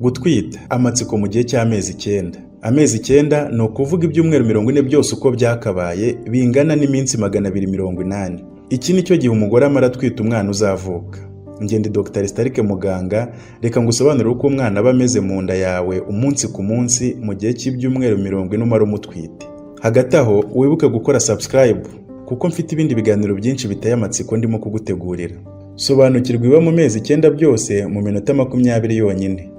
Gutwita amatsiko mu gihe cy'amezi 9. Amezi 9 ni ukuvuga ibyumweru 40 byose uko byakabaye bingana n'iminsi 280. Iki ni cyo gihe umugore amara atwita umwana uzavuka. Ndi Dr. Starike Muganga, reka ngusobanurire uko umwana aba ameze mu nda yawe umunsi ku munsi mu gihe cy'ibyumweru 40 umara umutwite. Hagati aho wibuke gukora subscribe kuko mfite ibindi biganiro byinshi biteye amatsiko ndimo kugutegurira. Sobanukirwa iba mu mezi 9 byose mu minota 20 yonyine.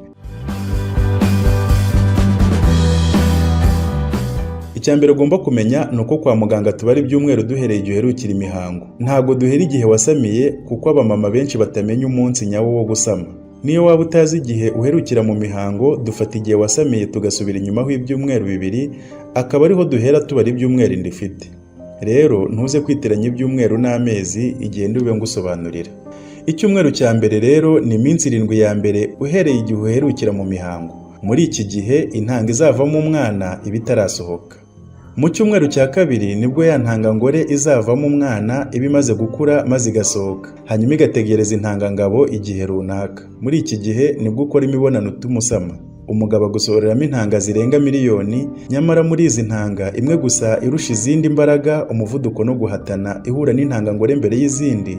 Icyambere ugomba kumenya nuko kwa muganga tubara ibyumweru duhereye igihe uherukira imihango. Ntago duhera igihe wasamiye kuko abamama benshi batamenya umunsi nyawo wo gusama. Niyo waba utazi igihe uherukira mu mihango, dufata igihe wasamiye tugasubira inyuma ho ibyumweru 2, akaba ariho duhera tubara ibyumweru inda ifite. Rero ntuze kwiteranya ibyumweru n'amezi igihe ndiwe ngusobanurira. Icyumweru cya mbere rero ni iminsi 7 ya mbere uhereye igihe uherukira mu mihango. Muri iki gihe intanga izavamo umwana ibitarasohoka. Mu cyumweru cya kabiri nibwo ya ntangangore izavamo umwana ibimaze gukura maze igasohoka, hanyuma igategereza intangangabo igihe runaka. Muri iki gihe nibwo ukora imibonano tumusama. Umugabo agusohoreramo intanga zirenga miliyoni, nyamara muri izi ntanga imwe gusa irusha izindi imbaraga, umuvuduko no guhatana ihura n'intangangore mbere y'izindi,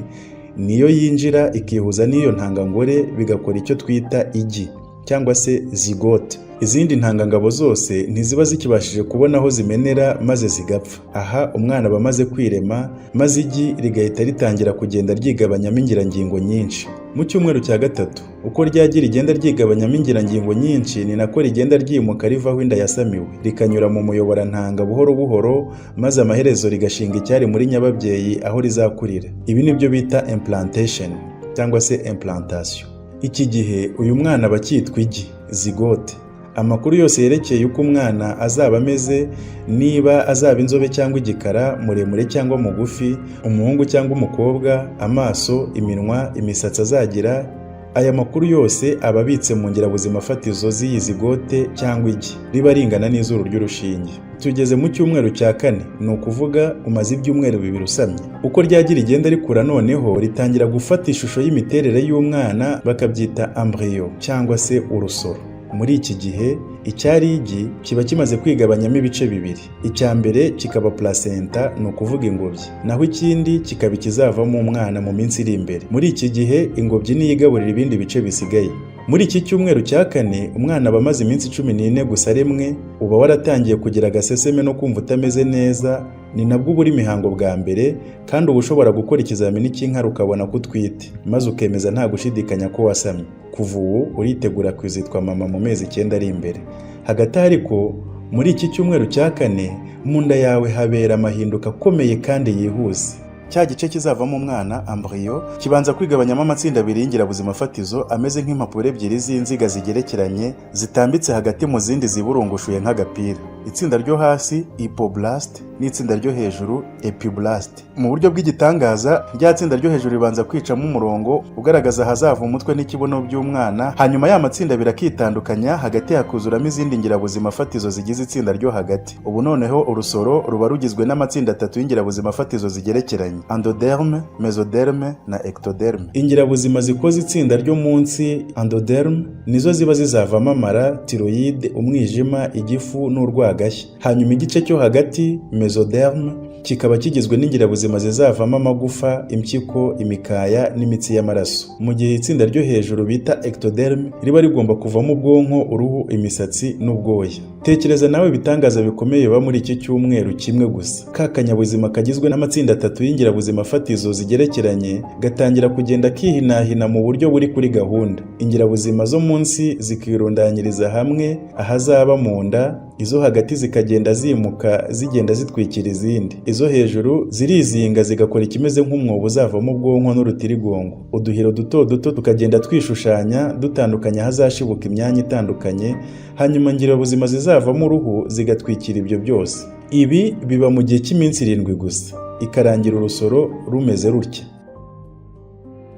niyo yinjira ikihuza n'iyo ntangangore bigakora icyo twita igi cyangwa se zigote. Izindi ntangangabo zose ntiziba zikibashije kubona aho zimenera maze zigapfa. Aha umwana aba amaze kwirema maze igi rigahita ritangira kugenda ryigabanyamo ingirangingo nyinshi. Mu cyumweru cya gatatu uko ryagira rigenda ryigabanyamo ingirangingo nyinshi ni nako rigenda ryimuka rivaho inda yasamiwe rikanyura mu muyoborantanga buhoro buhoro, maze amaherezo rigashinga icyari muri nyababyeyi aho rizakurira. Ibi nibyo bita implantation cyangwa se implantation. Iki gihe uyu mwana aba cyitwa igi zigote. Amakuru yose yerekeye uko umwana azaba ameze, niba azaba inzobe cyangwa igikara, muremure cyangwa mugufi, umuhungu cyangwa umukobwa, amaso, iminwa, imisatsi azagira, aya makuru yose aba abitse mu ngirabuzima fatizo z'iyi zigote cyangwa igi riba ringana n'izuru ry'urushinge. Tugeze mu cyumweru cya 4, ni ukuvuga umaze ibyumweru 2 usamye. Uko ryagira rigenda rikura noneho ritangira gufata ishusho y'imiterere y'umwana, bakabyita embryo cyangwa se urusoro. Muri iki gihe icyari igi kiba kimaze kwigabanyamo ibice 2. Icya mbere kikaba placenta, ni ukuvuga ingobyi, naho ikindi kikaba kizavamo umwana mu minsi iri imbere. Muri iki gihe ingobyi niyo igaburira ibindi bice bisigaye. Muri iki cyumweru cya 4 umwana aba amaze iminsi 14 gusa aremwe, uba waratangiye kugira agaseseme no kumva utameze neza, ni nabwo ubura imihango bwa mbere, kandi uba ushobora gukora ikizamini cy'inkari ukabona ko utwite, maze ukemeza nta gushidikanya ko wasamye. Kuva ubu uritegura kwizitwa mama mu mezi 9 ari imbere. Hagati ariko muri iki cyumweru cya 4 mu nda yawe habera amahinduka akomeye kandi yihuse. Cya gice kizavamo umwana embryo kibanza kwigabanyamo amatsinda 2 y'ingirabuzima fatizo ameze nk'impapuro 2 z'inziga zigerekeranye zitambitse hagati mu zindi ziburungushuye nk'agapira. Itsinda ryo hasi hypoblast n'itsinda ryo hejuru epiblast. Mu buryo bw'igitangaza rya tsinda ryo hejuru ribanza kwicamo umurongo ugaragaza hazava umutwe n'ikibuno by'umwana, hanyuma ya matsinda birakitandukanya, hagati hakuzuramo izindi ngirabuzima fatizo zigize itsinda ryo hagati. Ubu noneho urusoro ruba rugizwe n'amatsinda 3 y'ingirabuzima fatizo zigerekeranye: endoderme, mesoderme na ectoderme. Ingirabuzima zikoze itsinda ryo munsi endoderme nizo ziba zizavamo amara, tiroyide, umwijima, igifu n'urwagashya. Hanyuma igice cyo hagati mesoderme kikaba kigizwe n'ingirabuzima zizavamo amagufa, impyiko, imikaya n'imitsi y'amaraso. Mu gihe itsinda ryo hejuru bita ectoderme riba rigomba kuvamo ubwonko, uruhu, imisatsi n'ubwoya. Tekereza nawe ibitangaza bikomeye biba muri iki cyumweru kimwe gusa. Ka kanyabuzima kagizwe n'amatsinda 3 y'ingirabuzima fatizo zigerekeranye gatangira kugenda kihinahina mu buryo buri kuri gahunda. Ingirabuzima zo munsi zikirundanyiriza hamwe ahazaba mu nda, izo hagati zikagenda zimuka zigenda zitwikira izindi, izo hejuru zirizinga zigakora ikimeze nk'umwobo uzavamo ubwonko n'urutirigongo. Uduhiro duto duto tukagenda twishushanya dutandukanya hazashibuka imyanya itandukanye, hanyuma ngirabuzima zizavamo uruhu zigatwikira ibyo byose. Ibi biba mu gihe cy'iminsi 7 gusa, ikarangira urusoro rumeze rutya.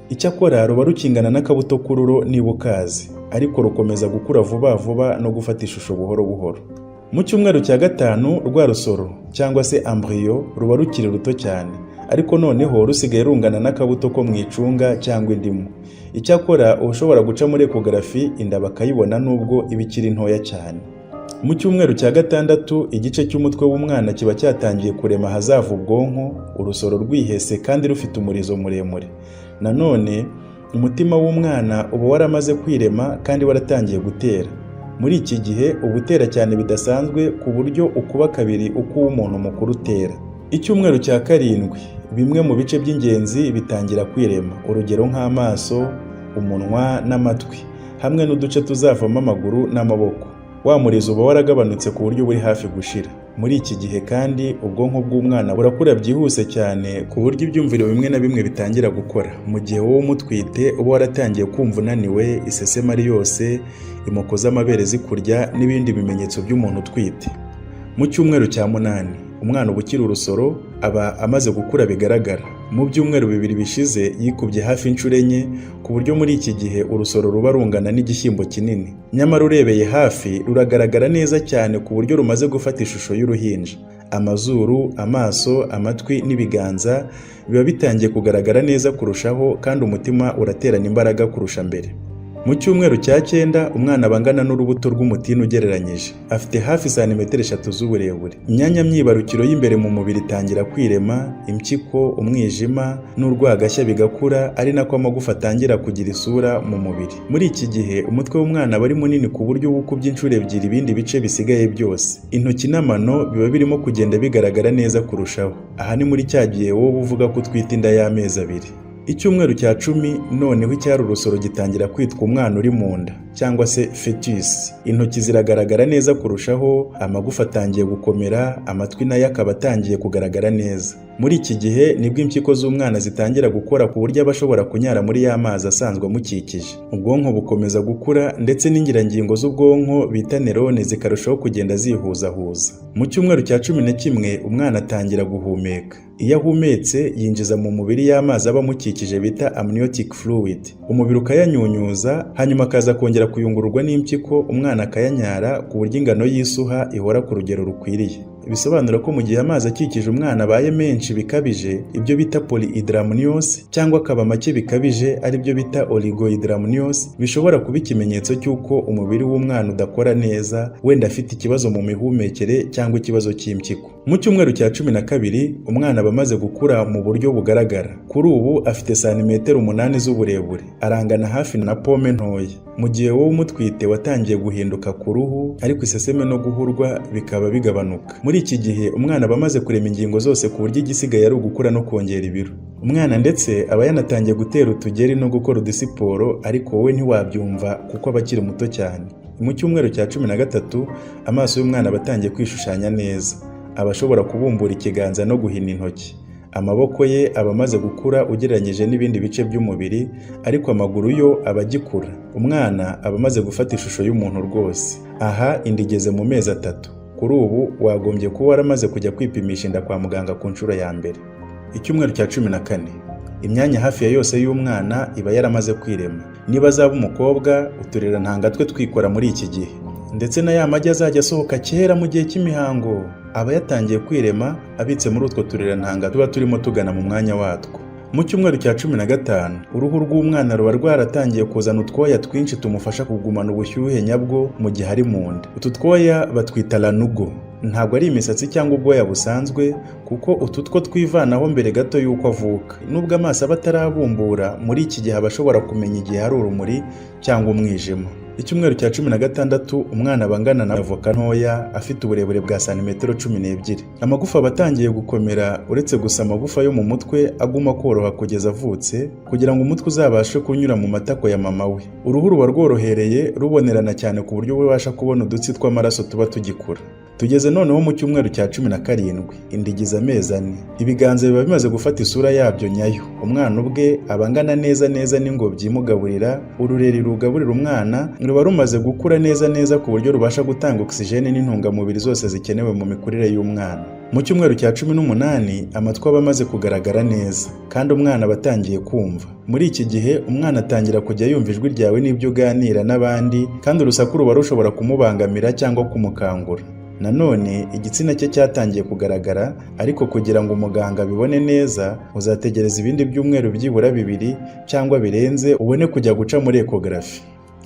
Icyakora ruba rukingana n'akabuto k'ururo niba ukazi, ariko rukomeza gukura vuba vuba no gufata ishusho buhoro buhoro. Mu cyumweru cya 5 rwa rusoro cyangwa se embryo ruba rukiri ruto cyane, ariko noneho rusigaye rungana n'akabuto ko mu icunga cyangwa indimu. Icyakora ushobora guca muri ekogarafi inda bakayibona nubwo iba ikiri ntoya cyane. Mu cyumweru cya gatandatu igice cy'umutwe w'umwana kiba cyatangiye kurema ahazava ubwonko, urusoro rwihese kandi rufite umurizo muremure. Nanone umutima w'umwana uba waramaze kwirema kandi waratangiye gutera. Muri iki gihe uba utera cyane bidasanzwe ku buryo ukuba kabiri uko uw'umuntu mukuru utera. Icyumweru cya karindwi bimwe mu bice by'ingenzi bitangira kwirema, urugero nk'amaso, umunwa n'amatwi, hamwe n'uduce tuzavamo amaguru n'amaboko. Wa murizo uba waragabanutse ku buryo buri hafi gushira. Muri iki gihe kandi ubwonko bw'umwana burakura byihuse cyane ku buryo ibyumviro bimwe na bimwe bitangira gukora. Mu gihe wowe umutwite uba waratangiye kumva unaniwe, iseseme ari yose, imoko z'amabere zikurya n'ibindi bimenyetso by'umuntu utwite. Mu cyumweru cya munani umwana uba ukiri urusoro aba amaze gukura bigaragara. Mu byumweru 2 bishize yikubye hafi inshuro 4 ku buryo muri iki gihe urusoro ruba rungana n'igishyimbo kinini. Nyamara urebeye hafi ruragaragara neza cyane ku buryo rumaze gufata ishusho y'uruhinja. Amazuru, amaso, amatwi n'ibiganza biba bitangiye kugaragara neza kurushaho kandi umutima uraterana imbaraga kurusha mbere. Mu cyumweru cya 9 umwana bangana n'urubuto rw'umutini ugereranyije. Afite hafi santimetero 3 z'uburebure. Imyanya myibarukiro y'imbere mu mubiri itangira kwirema, impyiko, umwijima n'urwagashya bigakura, ari nako amagufa atangira kugira isura mu mubiri. Muri iki gihe umutwe w'umwana aba ari munini ku buryo ukubye inshuro 2 ibindi bice bisigaye byose. Intoki n'amano biba birimo kugenda bigaragara neza kurushaho. Aha ni muri cya gihe wowe uvuga ko utwite inda y'amezi 2. Icyumweru cya 10 noneho icyari urusoro gitangira kwitwa umwana uri mu nda cyangwa se fetus. Intoki ziragaragara neza kurushaho, amagufa atangiye gukomera, amatwi nayo akaba atangiye kugaragara neza. Muri iki gihe nibwo impyiko z'umwana zitangira gukora ku buryo abashobora kunyara muri ya mazi asanzwe amukikije. Ubwonko bukomeza gukura ndetse n'ingirangingo z'ubwonko bita nerone zikarushaho kugenda zihuzahuza. Mu cyumweru cya 11 umwana atangira guhumeka. Iyo ahumetse yinjiza mu mubiri y'amazi aba amukikije bita amniotic fluid. Umubiri ukayanyunyuza hanyuma akaza kongera kuyungururwa n'impyiko, umwana akayanyara ku buryo ingano y'isuha ihora ku rugero rukwiriye. Bisobanura ko mu gihe amazi akikije umwana abaye menshi bikabije, ibyo bita polyhydramnios, cyangwa akaba make bikabije ari byo bita oligohydramnios, bishobora kuba ikimenyetso cy'uko umubiri w'umwana udakora neza, wenda afite ikibazo mu mihumekere cyangwa ikibazo cy'impyiko. Mu cyumweru cya 12 umwana aba amaze gukura mu buryo bugaragara. Kuri ubu afite santimetero 8 z'uburebure, arangana hafi na pome ntoya. Mu gihe wowe umutwite watangiye guhinduka ku ruhu, ariko iseseme no guhurwa bikaba bigabanuka. Muri iki gihe umwana aba amaze kurema ingingo zose ku buryo igisigaye ari ugukura no kongera ibiro. Umwana ndetse aba yanatangiye gutera utugeri no gukora udusiporo, ariko wowe ntiwabyumva kuko aba akiri muto cyane. Mu cyumweru cya 13 amaso y'umwana aba atangiye kwishushanya neza. Aba ashobora kubumbura ikiganza no guhina intoki. Amaboko ye aba amaze gukura ugereranyije n'ibindi bice by'umubiri, ariko amaguru yo aba agikura. Umwana aba amaze gufata ishusho y'umuntu rwose. Aha inda igeze mu mezi 3. Kuri ubu wagombye kuba waramaze kujya kwipimisha inda kwa muganga ku nshuro ya mbere. Icyumweru cya 14 imyanya hafi ya yose y'umwana iba yaramaze kwirema. Niba azaba umukobwa, uturera ntanga twe twikora muri iki gihe. Ndetse na ya magi azajya asohoka kera mu gihe cy'imihango aba yatangiye kwirema, abitse muri utwo turera ntanga tuba turimo tugana mu mwanya watwo. Mu cyumweru cya 15 uruhu rw'umwana ruba rwaratangiye kuzana utwoya twinshi tumufasha kugumana ubushyuhe nyabwo mu gihe ari mu nda. Utu twoya batwita lanugo. Ntabwo ari imisatsi cyangwa ubwoya busanzwe, kuko utu two twivanaho mbere gato y'uko avuka. Nubwo amaso aba atarabumbura, muri iki gihe aba ashobora kumenya igihe hari urumuri cyangwa umwijima. Icyumweru cya 16 umwana bangana na avoka ntoya, afite uburebure bwa santimetero 12. Amagufa aba atangiye gukomera, uretse gusa amagufa yo mu mutwe aguma koroha kugeza avutse, kugira ngo umutwe uzabashe kunyura mu matako ya mama we. Uruhu ruba rworohereye, rubonerana cyane ku buryo ubasha kubona udutsi tw'amaraso tuba tugikura. Tugeze noneho mu cyumweru cya 17 inda igize amezi 4. Ibiganza biba bimaze gufata isura yabyo nyayo. Umwana ubwe abangana neza n'ingobyi imugaburira. Urureri rugaburira umwana ruba rumaze gukura neza ku buryo rubasha gutanga oxygene n'intungamubiri zose zikenewe mu mikurire y'umwana. Mu cyumweru cya 18 amatwi aba amaze kugaragara neza, kandi umwana batangiye kumva. Muri iki gihe umwana atangira kujya yumva ijwi ryawe n'ibyo uganira n'abandi, kandi urusaku ruba rushobora kumubangamira cyangwa kumukangura. Nanone igitsina cye cyatangiye kugaragara, ariko kugira ngo umuganga abibone neza uzategereza ibindi byumweru byibura 2 cyangwa birenze ubone kujya guca muri ekogarafi.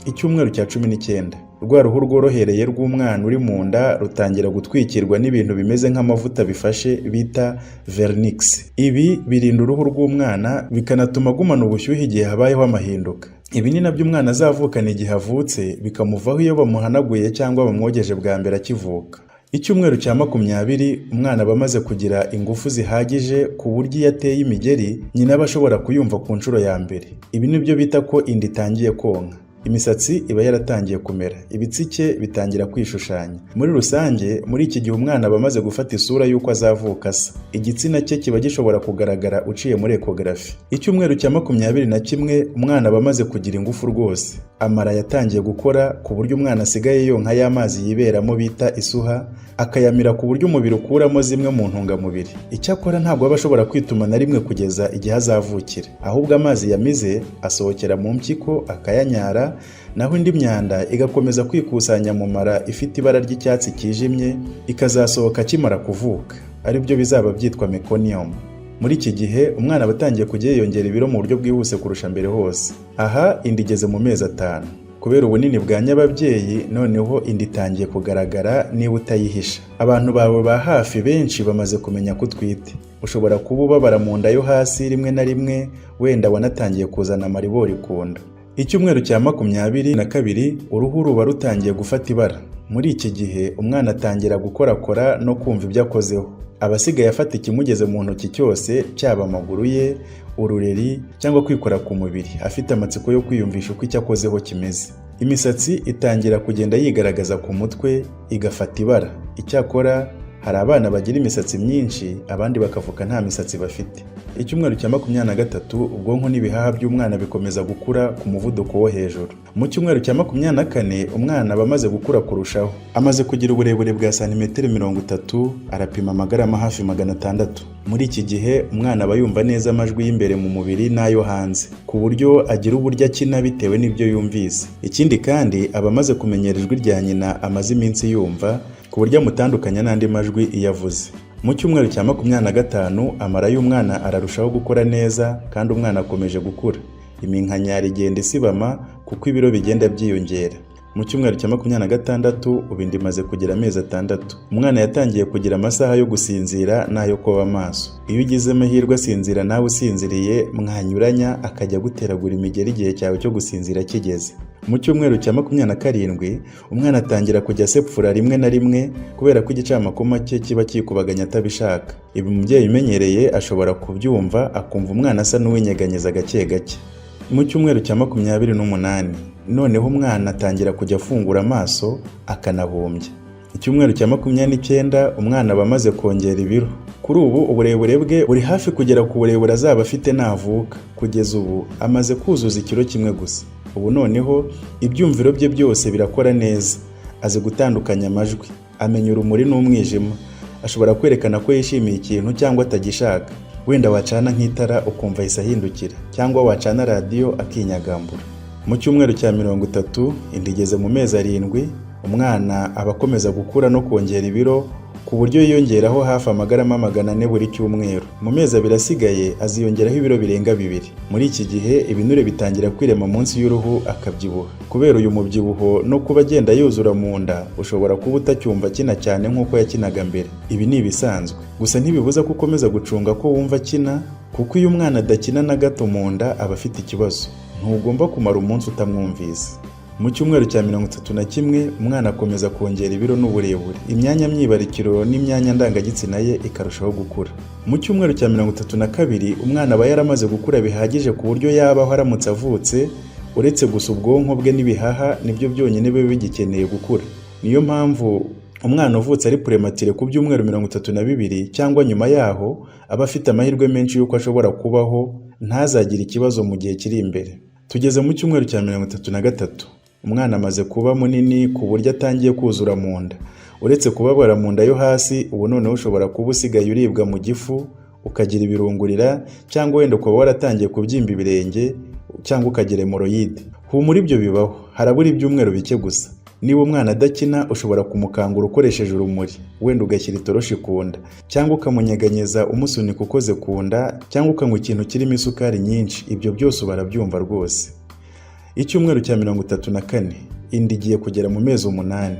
Icyumweru cya 19, rwa ruhu rworohereye rw'umwana uri mu nda rutangira gutwikirwa n'ibintu bimeze nk'amavuta bifashe bita vernix. Ibi birinda uruhu rw'umwana bikanatuma agumana ubushyuhe igihe habayeho amahinduka. Ibi ni nabyo umwana azavukana igihe avutse bikamuvaho iyo bamuhanaguye cyangwa bamwogeje bwa mbere akivuka. Icyumweru cya 20, umwana aba amaze kugira ingufu zihagije ku buryo iyo ateye imigeri nyina aba ashobora kuyumva ku nshuro ya mbere. Ibi nibyo bita ko inda itangiye konka. Imisatsi iba yaratangiye kumera, ibitsike bitangira kwishushanya. Muri rusange, muri iki gihe umwana aba amaze gufata isura y'uko azavuka asa. Igitsina cye kiba gishobora kugaragara uciye muri ekogarafi. Icyumweru cya 21, umwana aba amaze kugira ingufu rwose. Amara yatangiye gukora ku buryo umwana asigaye yonka y'amazi yiberamo bita isuha, akayamira ku buryo umubiri ukuramo zimwe mu ntungamubiri. Icyakora ntabwo aba ashobora kwituma na rimwe kugeza igihe azavukira, ahubwo amazi yamize asohokera mu mpyiko akayanyara, naho indi myanda igakomeza kwikusanya mu mara ifite ibara ry'icyatsi kijimye ikazasohoka akimara kuvuka, ari byo bizaba byitwa meconium. Muri iki gihe umwana aba atangiye kujya yiyongera ibiro mu buryo bwihuse kurusha mbere hose. Aha inda igeze mu mezi 5. Kubera ubunini bwa nyababyeyi, noneho inda itangiye kugaragara niba utayihisha. Abantu bawe ba hafi benshi bamaze kumenya ko utwite. Ushobora kuba ubabara mu nda yo hasi rimwe na rimwe, wenda wanatangiye kuzana amaribori ku nda. Icyumweru cya 22, uruhu ruba rutangiye gufata ibara. Muri iki gihe umwana atangira gukorakora no kumva ibyo akozeho. Abasigaye afata ikimugeze mu ntoki cyose, cyaba amaguru ye, urureri cyangwa kwikora ku mubiri, afite amatsiko yo kwiyumvisha uko icyo akozeho kimeze. Imisatsi itangira kugenda yigaragaza ku mutwe igafata ibara. Icyakora hari abana bagira imisatsi myinshi, abandi bakavuka nta misatsi bafite. Icyumweru cya 23, ubwonko n'ibihaha by'umwana bikomeza gukura ku muvuduko wo hejuru. Mu cyumweru cya 24, umwana aba amaze gukura kurushaho. Amaze kugira uburebure bwa santimetero 30, arapima amagarama hafi 600. Muri iki gihe umwana aba yumva neza amajwi y'imbere mu mubiri n'ayo hanze, ku buryo agira uburyo akina bitewe n'ibyo yumvise. Ikindi kandi aba amaze kumenyera ijwi rya nyina amaze iminsi yumva, ku buryo amutandukanya n'andi majwi iyo avuze. Mu cyumweru cya 25, amara y'umwana ararushaho gukora neza kandi umwana akomeje gukura. Iminkanyari igenda isibama kuko ibiro bigenda byiyongera. Mu cyumweru cya 26, ubu inda imaze kugira amezi 6. Umwana yatangiye kugira amasaha yo gusinzira n'ayo kuba amaso. Iyo ugize amahirwe asinzira nawe usinziriye, mwanyuranya akajya guteragura imigeri igihe cyawe cyo gusinzira kigeze. Mu cyumweru cya 27, umwana atangira kujya asepfura rimwe na rimwe kubera ko igicamakoma cye kiba kikubaganya atabishaka. Ibi umubyeyi umenyereye ashobora kubyumva akumva umwana asa n'uwinyeganyeza gake gake. Mu cyumweru cya 28, noneho umwana atangira kujya afungura amaso akanabumbya. Icyumweru cya 29, umwana aba amaze kongera ibiro. Kuri ubu uburebure bwe buri hafi kugera ku burebure azaba afite navuka. Kugeza ubu amaze kuzuza ikiro kimwe gusa. Ubu noneho ibyumviro bye byose birakora neza. Azi gutandukanya amajwi, amenya urumuri n'umwijima. Ashobora kwerekana ko yishimiye ikintu cyangwa atagishaka. Wenda wacana nk'itara ukumva ahise ahindukira, cyangwa wacana radiyo akinyagambura. Mu cyumweru cya 30, inda igeze mu mezi 7, umwana aba akomeza gukura no kongera ibiro ku buryo yiyongeraho hafi amagarama 400 buri cyumweru. Mu mezi 2 asigaye aziyongeraho ibiro birenga 2. Muri iki gihe ibinure bitangira kwirema munsi y'uruhu akabyibuha. Kubera uyu mubyibuho no kuba agenda yuzura mu nda, ushobora kuba utacyumva kina cyane nk'uko yakinaga mbere. Ibi ni ibisanzwe, gusa ntibibuza ko ukomeza gucunga ko wumva akina, kuko iyo umwana adakina na gato mu nda aba afite ikibazo. Ntugomba kumara umunsi utamwumvise. Mu cyumweru cya 31, umwana akomeza kongera ibiro n'uburebure. Imyanya myibarukiro n'imyanya ndangagitsina ye ikarushaho gukura. Mu cyumweru cya 32, umwana aba yaramaze gukura bihagije ku buryo yabaho aramutse avutse, uretse gusa ubwonko bwe n'ibihaha nibyo byonyine biba bigikeneye gukura. Niyo mpamvu umwana uvutse ari prematire ku byumweru 32 cyangwa nyuma yaho aba afite amahirwe menshi y'uko ashobora kubaho ntazagire ikibazo mu gihe kiri imbere. Tugeze mu cyumweru cya 33. Umwana amaze kuba munini ku buryo atangiye kuzura mu nda. Uretse kubabara mu nda yo hasi, ubu noneho ushobora kuba usigaye uribwa mu gifu, ukagira ibirungurira, cyangwa wenda ukaba waratangiye kubyimba ibirenge, cyangwa ukagira hemoroyide. Humura ibyo bibaho, harabura ibyumweru bike gusa. Niba umwana adakina ushobora kumukangura ukoresheje urumuri, wenda ugashyira itoroshi ku nda, cyangwa ukamunyeganyeza umusunika ukoze ku nda, cyangwa ukanywa ikintu kirimo isukari nyinshi. Ibyo byose barabyumva rwose. Icyumweru cya 34, inda igiye kugera mu mezi 8.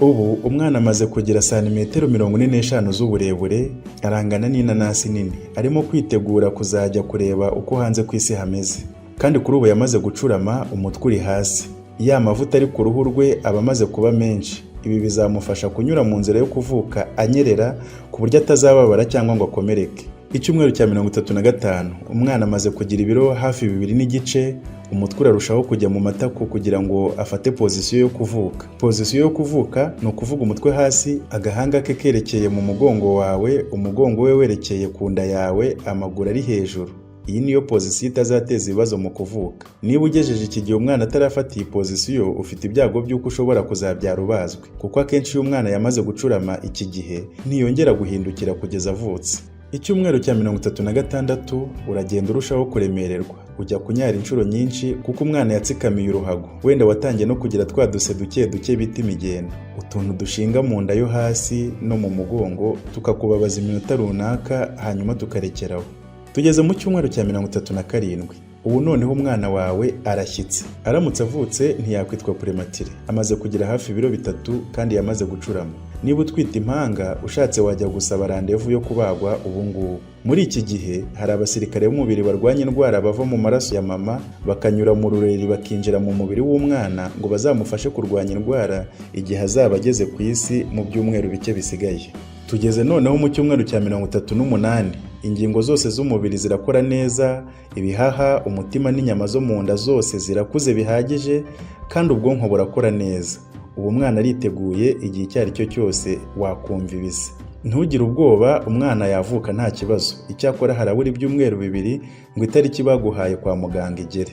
Ubu umwana amaze kugira santimetero 45 z'uburebure, arangana n'inanasi nini. Arimo kwitegura kuzajya kureba uko hanze ku isi hameze, kandi kuri ubu yamaze gucurama, umutwe uri hasi. Ya mavuta ari ku ruhu rwe aba amaze kuba menshi. Ibi bizamufasha kunyura mu nzira yo kuvuka anyerera ku buryo atazababara cyangwa ngo akomereke. Icyumweru cya 35, umwana amaze kugira ibiro hafi 2 n'igice, umutwe urarushaho kujya mu matako kugira ngo afate pozisiyo yo kuvuka. Pozisiyo yo kuvuka ni ukuvuga umutwe hasi, agahanga ke kerekeye mu mugongo wawe, umugongo we werekeye ku nda yawe, amaguru ari hejuru. Iyi niyo pozisiyo itazateza ibibazo mu kuvuka. Niba ugejeje iki gihe umwana atarafata iyi pozisiyo, ufite ibyago by'uko ushobora kuzabyara ubazwe, kuko akenshi iyo umwana yamaze gucurama iki gihe ntiyongera guhindukira kugeza avutse. Icyumweru cya 36, uragenda urushaho kuremererwa, ujya kunyara inshuro nyinshi kuko umwana yatsikamiye uruhago. Wenda watangiye no kugira twa duse duke duke bita imigendo, utuntu dushinga mu nda yo hasi no mu mugongo, tukakubabaza iminota runaka hanyuma tukarekeraho. Tugeze mu cyumweru cya 37. Ubu noneho umwana wawe arashyitse. Aramutse avutse ntiyakwitwa prematire. Amaze kugira hafi ibiro 3 kandi yamaze gucurama. Niba utwite impanga, ushatse wajya gusaba randevu yo kubagwa ubu ngubu. Muri iki gihe hari abasirikare b'umubiri barwanya indwara bava mu maraso ya mama, bakanyura mu rureri bakinjira mu mubiri w'umwana ngo bazamufashe kurwanya indwara igihe azaba ageze ku isi mu byumweru bike bisigaye. Tugeze noneho mu cyumweru cya 38. Ingingo zose z'umubiri zirakora neza, ibihaha, umutima n'inyama zo mu nda zose zirakuze bihagije, kandi ubwonko burakora neza. Ubu mwana ariteguye, igihe icyo ari cyo cyose wakumva ibise. Ntugire ubwoba, umwana yavuka nta kibazo. Icyakora harabura ibyumweru 2 ngo itariki baguhaye kwa muganga igere.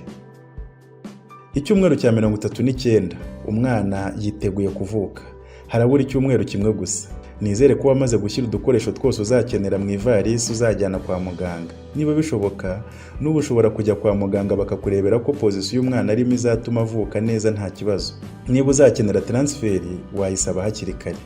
Icyumweru cya 39, umwana yiteguye kuvuka. Harabura icyumweru kimwe gusa. Nizere ko wamaze gushyira udukoresho twose uzakenera mu ivarisi uzajyana kwa muganga. Niba bishoboka, n'ubu ushobora kujya kwa muganga bakakurebera ko pozisiyo y'umwana arimo izatuma avuka neza nta kibazo. Niba uzakenera transferi, wayisaba hakiri kare.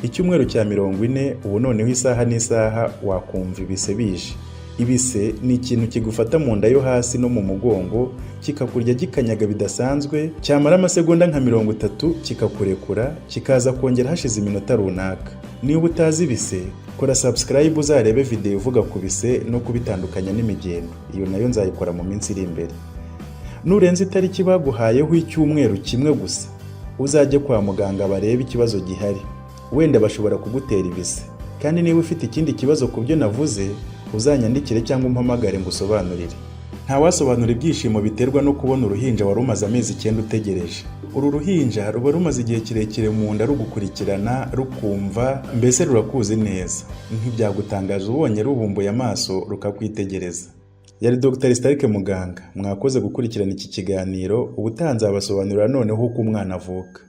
Icyumweru cya 40, ubu noneho isaha n'isaha wakumva ibise bije. Ibise ni ikintu kigufata mu nda yo hasi no mu mugongo, kikakurya gikanyaga bidasanzwe, cyamara amasegonda nka 30 kikakurekura, kikaza kongera hashize iminota runaka. Niba utazi ibise, kora subscribe uzarebe video ivuga ku bise no kubitandukanya n'imigendo. Iyo nayo nzayikora mu minsi iri imbere. Nurenze itariki baguhayeho icyumweru kimwe gusa, uzajye kwa muganga barebe ikibazo gihari. Wenda bashobora kugutera ibise. Kandi niba ufite ikindi kibazo ku byo navuze, uzanyandikire cyangwa umpamagare ngo usobanurire. Nta wasobanura ibyishimo biterwa no kubona uruhinja wari umaze amezi 9 utegereje. Uru ruhinja ruba rumaze igihe kirekire mu nda rugukurikirana, rukumva, mbese rurakuzi neza. Ntibyagutangaza ubonye rubumbuye amaso rukakwitegereza. Yari Dr. Starke Muganga. Mwakoze gukurikirana iki kiganiro. Ubutaha nzabasobanurira noneho uko umwana avuka.